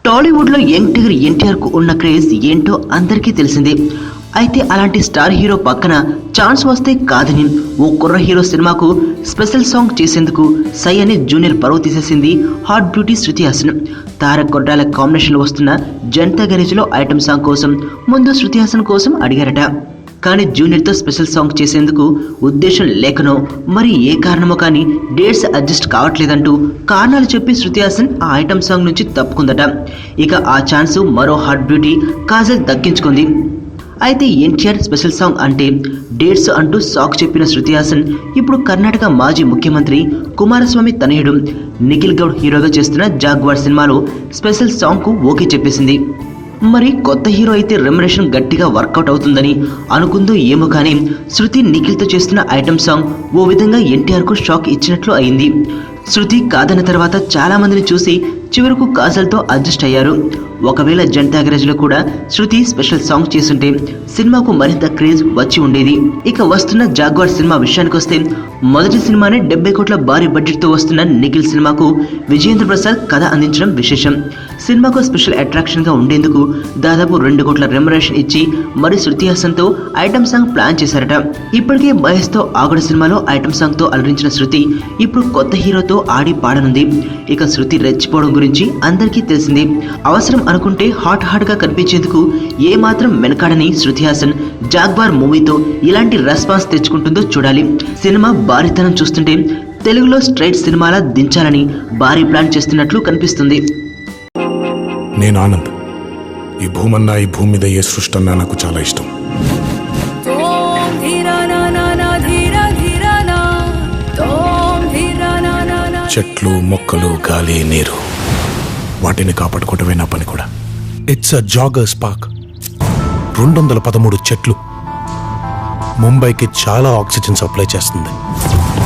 టాలీవుడ్ లో young tiger NTR కు ఉన్న క్రేజ్ ఏంటో అందరికీ తెలిసిందే. అయితే అలాంటి స్టార్ హీరో పక్కన ఛాన్స్ వస్తే కాదని ఓ కుర్ర హీరో సినిమాకు స్పెషల్ సాంగ్ చేసేందుకు సై అని జూనియర్ పరువు తీసేసింది హాట్ బ్యూటీ శృతి హాసన్. తారక్ కొట్టాల కాంబినేషన్ వస్తున్న జనతా గ్యారేజ్ లో ఐటమ్ సాంగ్ కోసం ముందు శృతి హాసన్ కోసం అడిగారట. కానీ జూనియర్తో స్పెషల్ సాంగ్ చేసేందుకు ఉద్దేశం లేకనో మరి ఏ కారణమో కానీ డేట్స్ అడ్జస్ట్ కావట్లేదంటూ కారణాలు చెప్పి శృతి హాసన్ ఆ ఐటమ్ సాంగ్ నుంచి తప్పుకుందట. ఇక ఆ ఛాన్స్ మరో హాట్ బ్యూటీ కాజల్ దక్కించుకుంది. అయితే ఎన్టీఆర్ స్పెషల్ సాంగ్ అంటే డేట్స్ అంటూ సాక్ చెప్పిన శృతి హాసన్ ఇప్పుడు కర్ణాటక మాజీ ముఖ్యమంత్రి కుమారస్వామి తనయుడు నిఖిల్ గౌడ్ హీరోగా చేస్తున్న జాగ్వార్ సినిమాలో స్పెషల్ సాంగ్ కు ఓకే చెప్పేసింది. మరి కొత్త హీరో అయితే రెమ్యునరేషన్ గట్టిగా వర్కౌట్ అవుతుందని అనుకుందో ఏమో కానీ శృతి నిఖిల్తో చేస్తున్న ఐటమ్ సాంగ్ ఓ విధంగా ఎన్టీఆర్ కు షాక్ ఇచ్చినట్లు అయింది. శృతి కాదన్న తర్వాత చాలా మందిని చూసి చివరకు కాజల్తో అడ్జస్ట్ అయ్యారు. ఒకవేళ జనతా గ్యారేజ్ లో కూడా శృతి స్పెషల్ సాంగ్ చేసుంటే సినిమాకు మరింత క్రేజ్ వచ్చి ఉండేది. ఇక వస్తున్న జాగ్వార్ సినిమా విషయానికి వస్తే మొదటి సినిమానే 70 కోట్ల భారీ బడ్జెట్ తో వస్తున్న నిఖిల్ సినిమాకు విజయేంద్ర ప్రసాద్ కథ అందించడం విశేషం. సినిమాకు స్పెషల్ అట్రాక్షన్ గా ఉండేందుకు దాదాపు 2 కోట్ల రెమ్యునరేషన్ ఇచ్చి మరి శృతి హాసన్ తో ఐటమ్ సాంగ్ ప్లాన్ చేశారట. ఇప్పటికే మహేష్ తో ఆగడు సినిమాలో ఐటమ్ సాంగ్ తో అలరించిన శృతి ఇప్పుడు కొత్త హీరోతో ఆడి పాడనుంది. ఇక శృతి రెచ్చిపోవడం గురించి అందరికీ తెలిసిందే. అవసరం అనుకుంటే హాట్ గా కనిపించేందుకు ఏ మాత్రం వెనకాడని శృతి హాసన్ జాగ్వార్ మూవీతో ఇలాంటి రెస్పాన్స్ తెచ్చుకుంటుందో చూడాలి. సినిమా భారీతనం చూస్తుంటే తెలుగులో స్ట్రైట్ సినిమాలా దించాలని భారీ ప్లాన్ చేస్తున్నట్లు కనిపిస్తుంది. నేను ఆనంద్. ఈ భూమన్నా, ఈ భూమి మీద ఏ సృష్టి అన్నా నాకు చాలా ఇష్టం. చెట్లు, మొక్కలు, గాలి, నీరు, వాటిని కాపాడుకోవటమే నా పని కూడా. It's a joggers park. 213 చెట్లు ముంబైకి చాలా ఆక్సిజన్ సప్లై చేస్తుంది.